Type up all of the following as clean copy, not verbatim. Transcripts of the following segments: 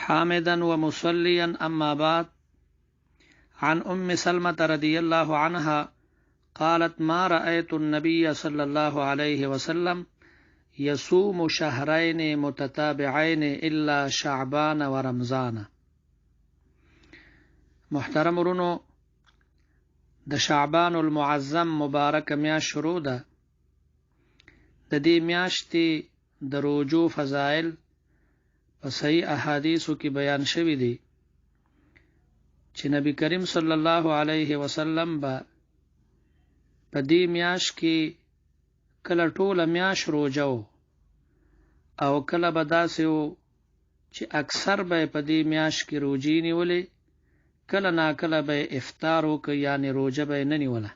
حامدا ومصليا أما بعد. عن أم سلمة رضي الله عنها قالت ما رأيت النبي صلى الله عليه وسلم يصوم شهرين متتابعين إلا شعبان ورمضان. محترم ورونو، د شعبان المعظم مبارک میاشت شروع ده. د دې میاشتې د روزو فضائل په صحیح احادیثو کې بیان شوي دي چې نبی کریم صلی الله علیه وسلم به په دې میاشت کې کله ټوله میاشت روزه او کله به داسې و چې اکثر به په دې میاشت کې روزې نیولې، کله ناکله به افطار وکړ، یعنی روزه به نه نیوله.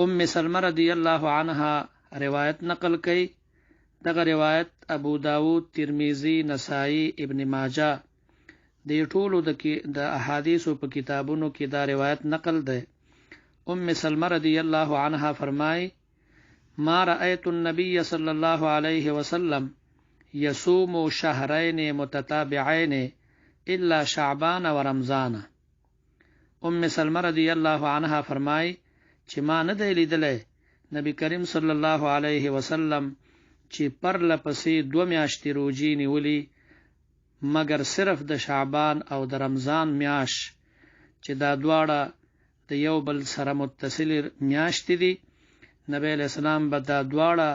ام سلمہ رضی الله عنها روایت نقل کړي. دغه روایت ابو داود، ترمذی، نسائی، ابن ماجه د ټولو د احادیثو په کتابونو کې دا روایت نقل ده. ام سلمہ رضی الله عنها فرمای ما رأيت النبي صلى الله عليه وسلم يصوم شهرين متتابعين الا شعبان ورمضان. ام سلمہ رضی الله عنها فرمای چې ما نه دی لیدلی نبی کریم صلی الله علیه وسلم چې پر لپسې 2 میاشتې روزې نیولې مگر صرف د شعبان او د رمضان میاش چې دا دواړه د یو بل سره متصل میاشتې دي. نبی علیہ السلام به دا دواړه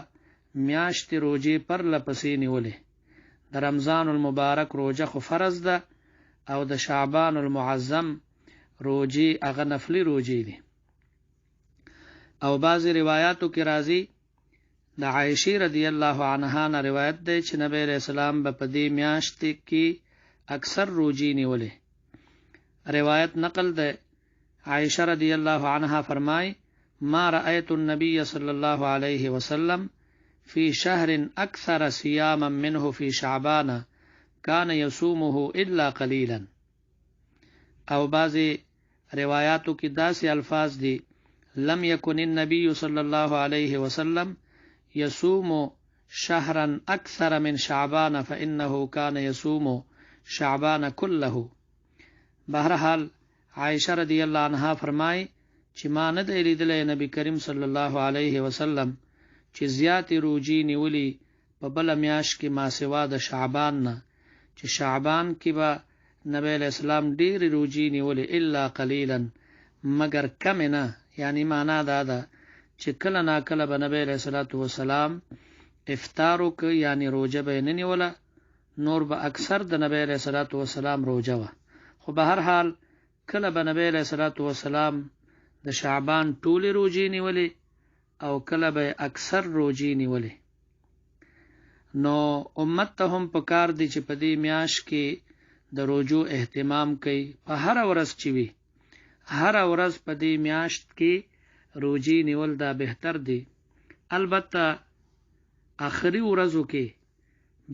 میاشتې روزې پر لپسې نیولې. د رمضان المبارک روزه خو فرض ده او د شعبان المعظم روزې هغه نفلي روزې دي. او بعضی روایاتو کې راځي د عائشہ رضی الله عنها نه روایت ده چې نبی علیہ السلام په دې میاشت کې اکثر روزې نیولې. روایت نقل ده عائشہ رضی الله عنها فرمای ما رأيت النبي صلى الله عليه وسلم في شهر أكثر صياما منه في شعبان كان يصومه إلا قليلا. او بعضی روایاتو کې داسې الفاظ دي لم يكن النبي صلى الله عليه وسلم يصوم شهرا أكثر من شعبان فإنه كان يصوم شعبان كله. بهرحال عائشہ رضی الله عنها فرمای چې ما نه دی لیدلی نبی کریم صلی الله علیه وسلم چې زیاتې روزې نیولې په بله میاشت کې ما سوا د شعبان نه، چې شعبان کې به نبی علیہ السلام ډېرې روزې نیولې الا قلیلا مگر کم نه. یعنی معنا دا ده چې کله ناکله به نبی علیہ الصلوۃ والسلام افطار وکړ، یعنی روزه به نه نیوله، نور به اکثر د نبی علیہ الصلوۃ والسلام روزه وه. خو به هر حال کله به نبی علیہ الصلوۃ والسلام د شعبان ټولې روزې نیولې او کله به اکثر روزې نیولې. نو امت ته هم پکار دی چې په دې میاشت کې د روزو اهتمام کوي. په هر ورځ چې وي، هر ورځ په دې میاشت کې روزې نیول دا بهتر دی. البته آخري ورځو کې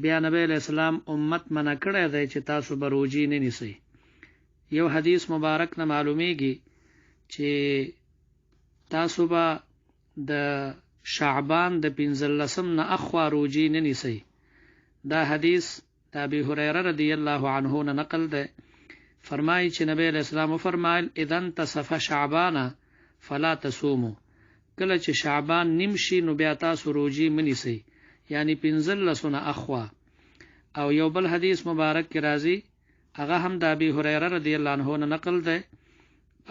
بیا نبی علیہ السلام امت منع کړی دی چې تاسو به روزې نه نیسئ. یو حدیث مبارک نه معلومیږي چې تاسو به د شعبان د 15 نه اخوا روزې نه نیسئ. دا حدیث د ابي هريره رضی الله عنه نه نقل ده. فرمایي چې نبی علیہ السلام فرمایل اذا انتصف شعبان فلا تصوموا. کله چې شعبان نیم شي نو بیا تاسو روزې منیسئ، یعنی 15 نه اخوا. او یو بل حدیث مبارک کې راځي، هغه هم د ابي هريره رضی الله عنه نه نقل ده.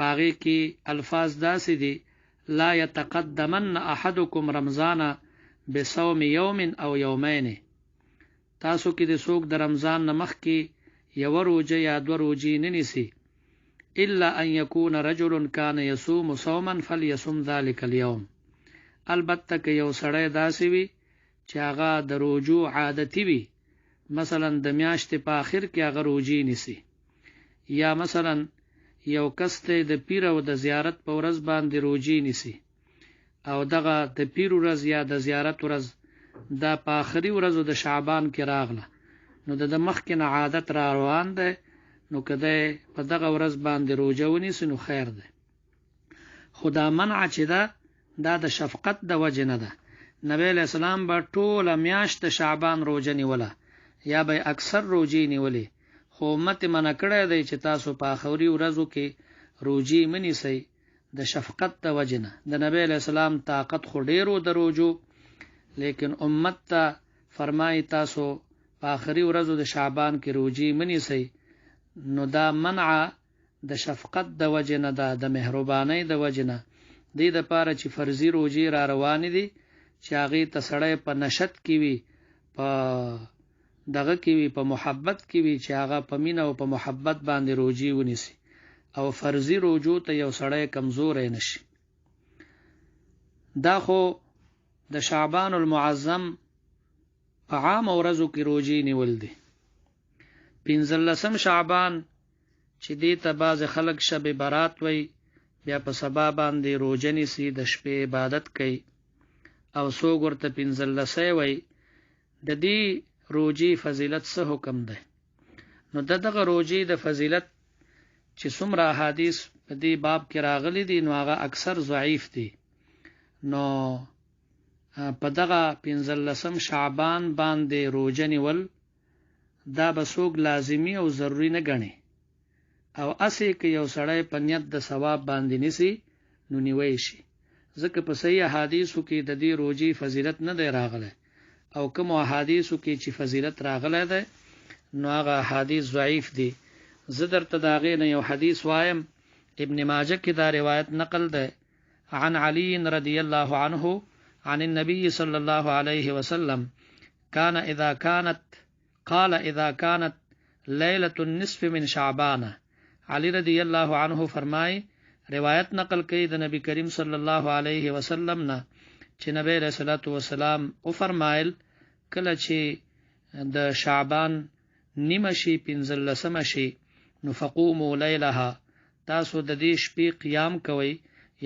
هغه کې الفاظ داسې دي لا يتقدمن احدكم رمضان بصوم يوم او يومين. تاسو کې د څوک د رمضان نه مخکې یو روزه یا 2 روزې نه نیسي الا ان يكون رجل كان يصوم صوما فليصم ذلك اليوم. البته که یو سړی داسې وي چې هغه د روزو عادتي وي، مثلا د میاشتې په آخر کې هغه روزې نیسي، یا مثلا یو کس ته د پیر او د زیارت په ورځ باندې روزې نیسي او دغه د پیر ورځ یا د زیارت ورځ دا په آخري ورځو د شعبان کې راغله، نو د مخکې نه عادت را روان ده، نو کده په دغه ورځ باندې روزه ونیسي نو خیر ده. خدا منع چې ده دا د شفقت د وجه نه ده. نبی علیہ السلام به ټوله میاشت شعبان روزه نیوله، یا به اکثر روجي نیولې خو امت منع کړی دی چې تاسو په آخري ورځو کې روجي منیسئ د شفقت د وجنه د نبی علیہ السلام طاقت خو ډیرو د روجو لیکن امت ته فرمایي تاسو په آخري ورځو د شعبان کې روجي منیسئ نو دا منع د شفقت د وجنه ده د مهربانۍ د وجنه دې د پاره چې فرضي روجي را روان دي چې هغه ته سړی په نشت کې وي په دغه کې وي په محبت کې وي چې هغه په مینه او په محبت باندې روجي ونیسي او فرضي روجو ته یو سړی کمزور نشي دا خو د شعبان المعظم په عام ورځو کې روجي نیول دي 15 شعبان چې دې ته باز خلک شب برات وي بیا په سبا باندې روزه نیسي د شپې عبادت کوي او څوک ورته 15 وي د دې روزي فضیلت څه حکم ده نو دغه روزي د فضیلت چې څومره احادیث په دې باب کې راغلي دي نو هغه اکثر ضعیف دي نو په دغه 15 شعبان باندې روزه نیول دا به څوک لازمی او ضروری نه ګڼي او اسی کې یو سړی په نیت د ثواب باندې نسی نو نیوي شي ځکه په صحیح احادیثو کې د دې روزي فضیلت نه دی راغله او کوم احادیثو کې چې فضیلت راغله ده نو هغه احادیث ضعیف دي زه درته دا غي نه یو حدیث وایم ابن ماجه کې دا روایت نقل ده عن علي رضی الله عنه عن النبي صلى الله عليه وسلم قال اذا كانت ليله النصف من شعبان علی رضی الله عنه فرمای روایت نقل کړي د نبی کریم صلی الله علیه وسلم نه چې نبی رسول الله والسلام او فرمایل کله چې د شعبان نیمه شي 15 شي نو فقوموا لیلها تاسو د دې شپې قیام کوئ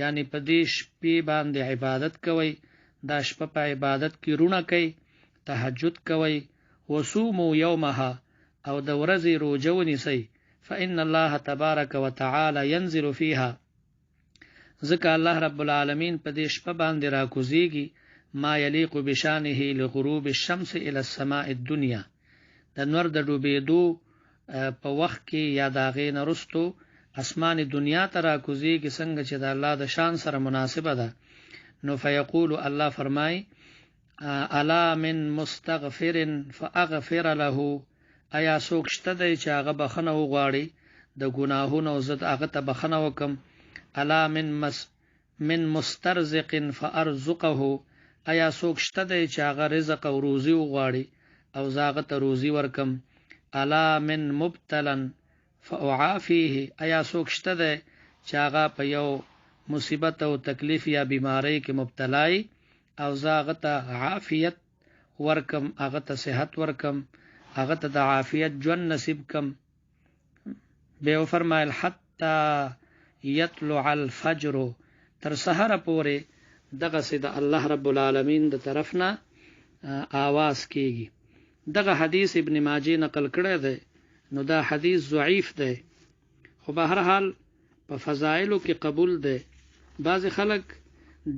یعنی په دې شپې باندې عبادت کوئ دا شپه په عبادت کې رونه کوي تهجد کوئ وصوموا يومها او د ورځې روزه ونیسئ فإن الله تبارك وتعالى ينزل فيها ذکر الله رب العالمین په دې شپه باندې راکوزيږي ما يليق بشانه لغروب الشمس الى السماء الدنيا د نور د ډوبېدو په وخت کې یا داغې نرستو اسمان دنیا ته راکوزيږي څنګه چې د الله د شان سره مناسبه ده نو فیقول الله فرمای الا من مستغفر فاغفر له ایا څوک شته دی چې هغه بخنه وغواړي د ګناهونو زت هغه ته بخنه وکم الا من مسترزق فارزقه ایا څوک شته دی چې هغه رزق او روزي وغواړي او زاغه ته روزي ورکم الا من مبتلا فاعافيه ایا څوک شته دی چې هغه په یو مصیبت او تکلیف یا بیماری کې مبتلای او زاغه ته عافیت ورکم هغه ته صحت ورکم هغه ته د عافیت جون نصیب کم به فرمایل حتا یطلع الفجر تر سحر پورې دغه سید الله رب العالمین د طرفنا आवाज کیږي دغه حدیث ابن ماجه نقل کړی دی نو دا حدیث ضعیف دی خو به هر حال په فضایلو کې قبول دی بعض خلک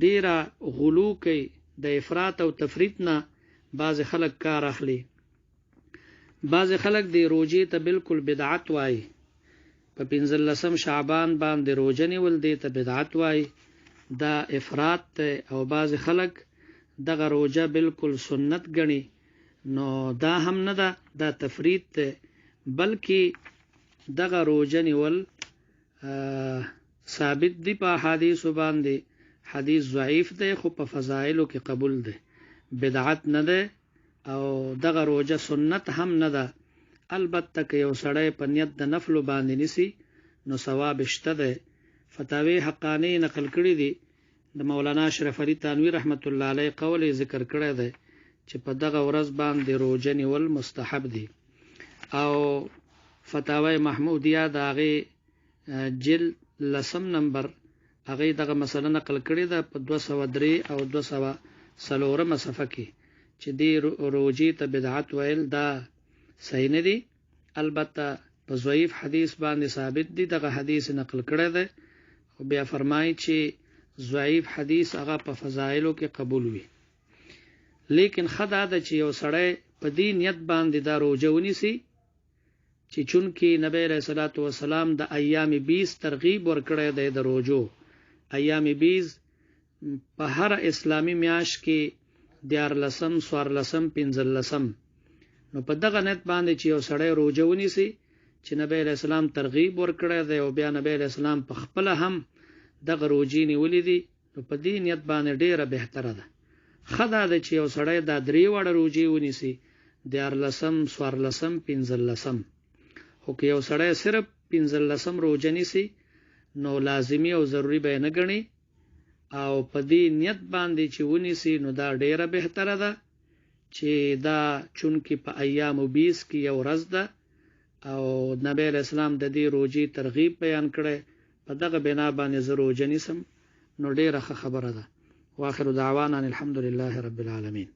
ډیره غلو کوي د افراط او تفریط نه بعض خلک کار اخلي بعض خلک دی روزه ته بالکل بدعت وای په 15 شعبان باندې روزه نیول دی ته بدعت وای دا افراط ته او بعض خلک دغه روزه بالکل سنت ګڼي نو دا هم نه ده دا تفریط ته بلکې دغه روزه نیول ثابت دی په حدیث باندې حدیث ضعیف دی خو په فضایلو کې قبول دی بدعت نه ده او دغه روزه سنت هم نه ده البته که یو سړی په نیت د نفل باندې نسی نو ثواب شته ده فتاوی حقانی نقل کړی دي د مولانا اشرف علي تنویر رحمت الله علیه قول ذکر کړی دی چې په دغه ورځ باندې روزه نیول مستحب دي او فتاوی محمودیه دغه جلد لسم نمبر هغه دغه مسله نقل کړی ده په 203 او 204 صفحه کې چې دی روزي ته بدعت ویل دا صحیح نه دي البته په ضعیف حدیث باندې ثابت دي دغه حدیث نقل کړی ده خو بیا فرمایي چې ضعیف حدیث هغه په فضایلو کې قبول وي لیکن خدا د چې یو سړی په دې نیت باندې دا روزه ونیسي چې چونکې نبی علیہ الصلوۃ والسلام د ایام 20 ترغیب ورکړی دی د روزو. ایام 20 په هر اسلامی میاشت کې 14 14 15 نو په دغه نیت باندې چې یو سړی روزه ونیسي چې نبی علیہ السلام ترغیب ورکړی دی او بیا نبی علیہ السلام په خپل هم دغه روزي نیولې دي، نو په دې نیت باندې ډیره بهتره ده. خدا د چې یو سړی دا درې وړه روزي ونیسي 14 14 15 خو که یو سړی صرف 15 روزه نیسي نو لازمی او ضروری به نه ګڼي او په دې نیت باندې چې ونیسي نو دا ډیره بهتره ده چې دا چونکې په ایام 20 کې یو ورځ ده او نبی علیہ السلام د دې روزي ترغیب بیان کړي، په دغه بنا باندې زه روزه نیسم نو ډیره ښه خبره ده. واخر دعوانا الحمد لله رب العالمین.